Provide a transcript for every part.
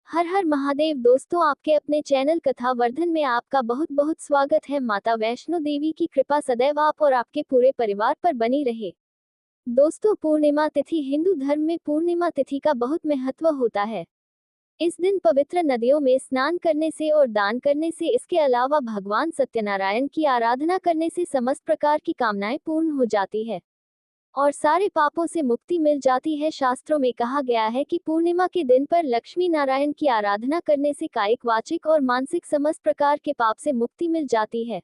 हर हर महादेव। दोस्तों, आपके अपने चैनल कथा वर्धन में आपका बहुत बहुत स्वागत है। माता वैष्णो देवी की कृपा सदैव आप और आपके पूरे परिवार पर बनी रहे। दोस्तों, पूर्णिमा तिथि हिंदू धर्म में पूर्णिमा तिथि का बहुत महत्व होता है। इस दिन पवित्र नदियों में स्नान करने से और दान करने से, इसके अलावा भगवान सत्यनारायण की आराधना करने से समस्त प्रकार की कामनाएं पूर्ण हो जाती है और सारे पापों से मुक्ति मिल जाती है। शास्त्रों में कहा गया है कि पूर्णिमा के दिन पर लक्ष्मी नारायण की आराधना करने से कायिक, वाचिक और मानसिक समस्त प्रकार के पाप से मुक्ति मिल जाती है।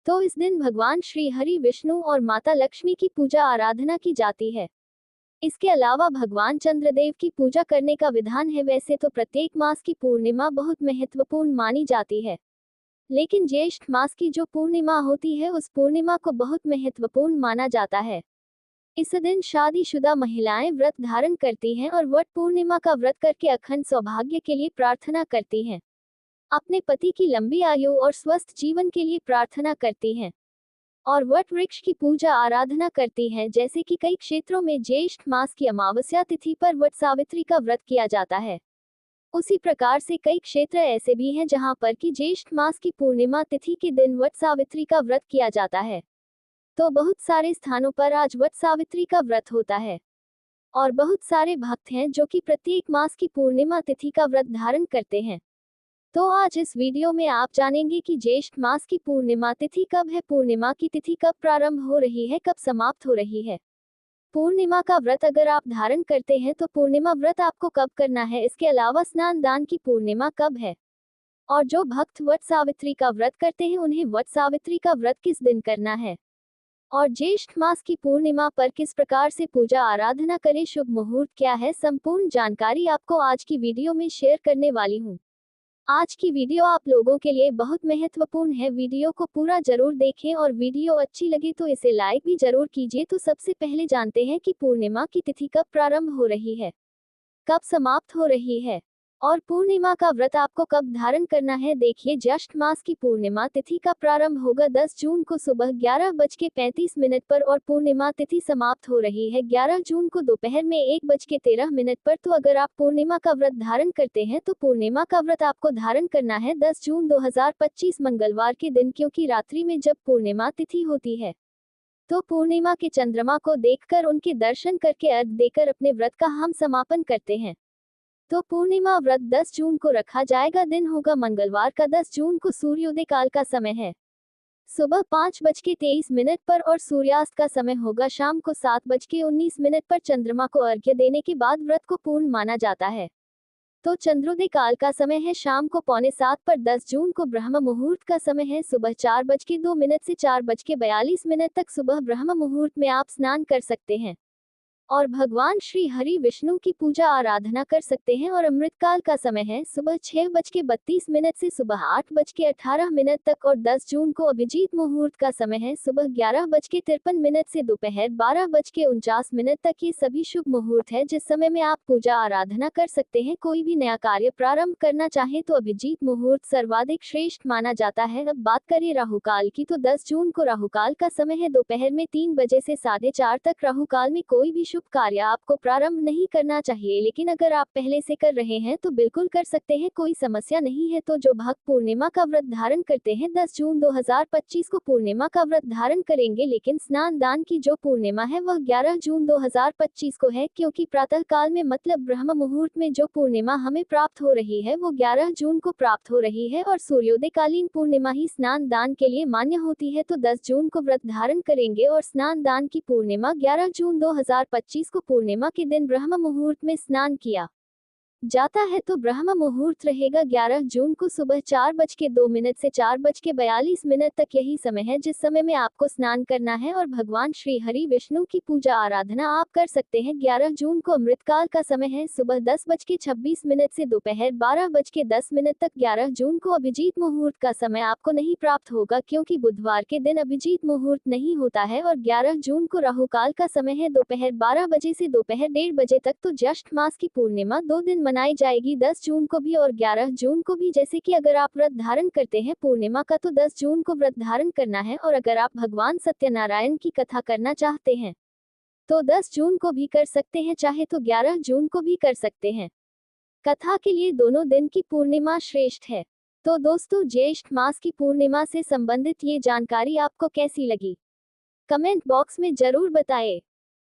तो इस दिन भगवान श्री हरि, विष्णु और माता लक्ष्मी की पूजा आराधना की जाती है। इसके अलावा भगवान चंद्रदेव की पूजा करने का विधान है। वैसे तो प्रत्येक मास की पूर्णिमा बहुत महत्वपूर्ण मानी जाती है, लेकिन ज्येष्ठ मास की जो पूर्णिमा होती है उस पूर्णिमा को बहुत महत्वपूर्ण माना जाता है। इस दिन शादीशुदा महिलाएं व्रत धारण करती हैं और वट पूर्णिमा का व्रत करके अखंड सौभाग्य के लिए प्रार्थना करती हैं। अपने पति की लंबी आयु और स्वस्थ जीवन के लिए प्रार्थना करती हैं और वट वृक्ष की पूजा आराधना करती हैं। जैसे कि कई क्षेत्रों में ज्येष्ठ मास की अमावस्या तिथि पर वट सावित्री का व्रत किया जाता है, उसी प्रकार से कई क्षेत्र ऐसे भी हैं जहां पर कि ज्येष्ठ मास की पूर्णिमा तिथि के दिन वट सावित्री का व्रत किया जाता है। तो बहुत सारे स्थानों पर आज वट सावित्री का व्रत होता है और बहुत सारे भक्त हैं जो कि प्रत्येक मास की पूर्णिमा तिथि का व्रत धारण करते हैं। तो आज इस वीडियो में आप जानेंगे कि ज्येष्ठ मास की पूर्णिमा तिथि कब है, पूर्णिमा की तिथि कब प्रारंभ हो रही है, कब समाप्त हो रही है। पूर्णिमा का व्रत अगर आप धारण करते हैं तो पूर्णिमा व्रत आपको कब करना है। इसके अलावा स्नान दान की पूर्णिमा कब है और जो भक्त वट सावित्री का व्रत करते हैं उन्हें वट सावित्री का व्रत किस दिन करना है और ज्येष्ठ मास की पूर्णिमा पर किस प्रकार से पूजा आराधना करें, शुभ मुहूर्त क्या है, संपूर्ण जानकारी आपको आज की वीडियो में शेयर करने वाली हूँ। आज की वीडियो आप लोगों के लिए बहुत महत्वपूर्ण है। वीडियो को पूरा जरूर देखें और वीडियो अच्छी लगे तो इसे लाइक भी जरूर कीजिए। तो सबसे पहले जानते हैं कि पूर्णिमा की तिथि कब प्रारंभ हो रही है, कब समाप्त हो रही है और पूर्णिमा का व्रत आपको कब धारण करना है। देखिए, ज्येष्ठ मास की पूर्णिमा तिथि का प्रारंभ होगा 10 जून को सुबह 11:35 पर और पूर्णिमा तिथि समाप्त हो रही है 11 जून को दोपहर में 1:13 पर। तो अगर आप पूर्णिमा का व्रत धारण करते हैं तो पूर्णिमा का व्रत आपको धारण करना है 10 जून 2025 मंगलवार के दिन, क्योंकि रात्रि में जब पूर्णिमा तिथि होती है तो पूर्णिमा के चंद्रमा को देखकर, उनके दर्शन करके, अर्घ देकर अपने व्रत का हम समापन करते हैं। तो पूर्णिमा व्रत 10 जून को रखा जाएगा। दिन होगा मंगलवार का 10 जून को। सूर्योदय काल का समय है सुबह 5:23 पर और सूर्यास्त का समय होगा शाम को 7:19 पर। चंद्रमा को अर्घ्य देने के बाद व्रत को पूर्ण माना जाता है। तो चंद्रोदय काल का समय है शाम को 6:45 पर। 10 जून को ब्रह्म मुहूर्त का समय है सुबह 4:02 से 4:42 तक। सुबह ब्रह्म मुहूर्त में आप स्नान कर सकते हैं और भगवान श्री हरि, विष्णु की पूजा आराधना कर सकते हैं। और अमृतकाल का समय है सुबह 6:32 से सुबह 8:18 तक। और 10 जून को अभिजीत मुहूर्त का समय है सुबह 11:53 से दोपहर 12:49 तक। ये सभी शुभ मुहूर्त है जिस समय में आप पूजा आराधना कर सकते हैं। कोई भी नया कार्य प्रारंभ करना चाहे तो अभिजीत मुहूर्त सर्वाधिक श्रेष्ठ माना जाता है। अब बात करें राहुकाल की, तो 10 जून को राहुकाल का समय है दोपहर में 3 बजे से 4:30 तक। राहुकाल में कोई भी शुभ कार्य आपको प्रारंभ नहीं करना चाहिए, लेकिन अगर आप पहले से कर रहे हैं तो बिल्कुल कर सकते हैं, कोई समस्या नहीं है। तो जो भक्त पूर्णिमा का व्रत धारण करते हैं 10 जून 2025 को पूर्णिमा का व्रत धारण करेंगे, लेकिन स्नान दान की जो पूर्णिमा है वह 11 जून 2025 को है, क्योंकि प्रातः काल में मतलब ब्रह्म मुहूर्त में जो पूर्णिमा हमें प्राप्त हो रही है वो 11 जून को प्राप्त हो रही है और सूर्योदयकालीन पूर्णिमा ही स्नान दान के लिए मान्य होती है। तो 10 जून को व्रत धारण करेंगे और स्नान दान की पूर्णिमा 11 जून 2025 को पूर्णिमा के दिन ब्रह्म मुहूर्त में स्नान किया जाता है। तो ब्रह्म मुहूर्त रहेगा 11 जून को सुबह 4:02 से 4:42 तक। यही समय है जिस समय में आपको स्नान करना है और भगवान श्री हरि, विष्णु की पूजा आराधना आप कर सकते हैं। 11 जून को अमृतकाल का समय है सुबह 10:26 से दोपहर 12:10 तक। 11 जून को अभिजीत मुहूर्त का समय आपको नहीं प्राप्त होगा, क्योंकि बुधवार के दिन अभिजीत मुहूर्त नहीं होता है। और 11 जून को राहुकाल का समय है दोपहर 12 बजे से दोपहर 1:30 बजे तक। तो ज्येष्ठ मास की पूर्णिमा 2 दिन मनाई जाएगी, 10 जून को भी और 11 जून को भी। जैसे कि अगर आप व्रत धारण करते हैं पूर्णिमा का तो 10 जून को व्रत धारण करना है, और अगर आप भगवान सत्यनारायण की कथा करना चाहते हैं तो 10 जून को भी कर सकते हैं, चाहे तो 11 जून को भी कर सकते हैं। कथा के लिए दोनों दिन की पूर्णिमा श्रेष्ठ है। तो दोस्तों, ज्येष्ठ मास की पूर्णिमा से संबंधित ये जानकारी आपको कैसी लगी? कमेंट बॉक्स में जरूर बताएं।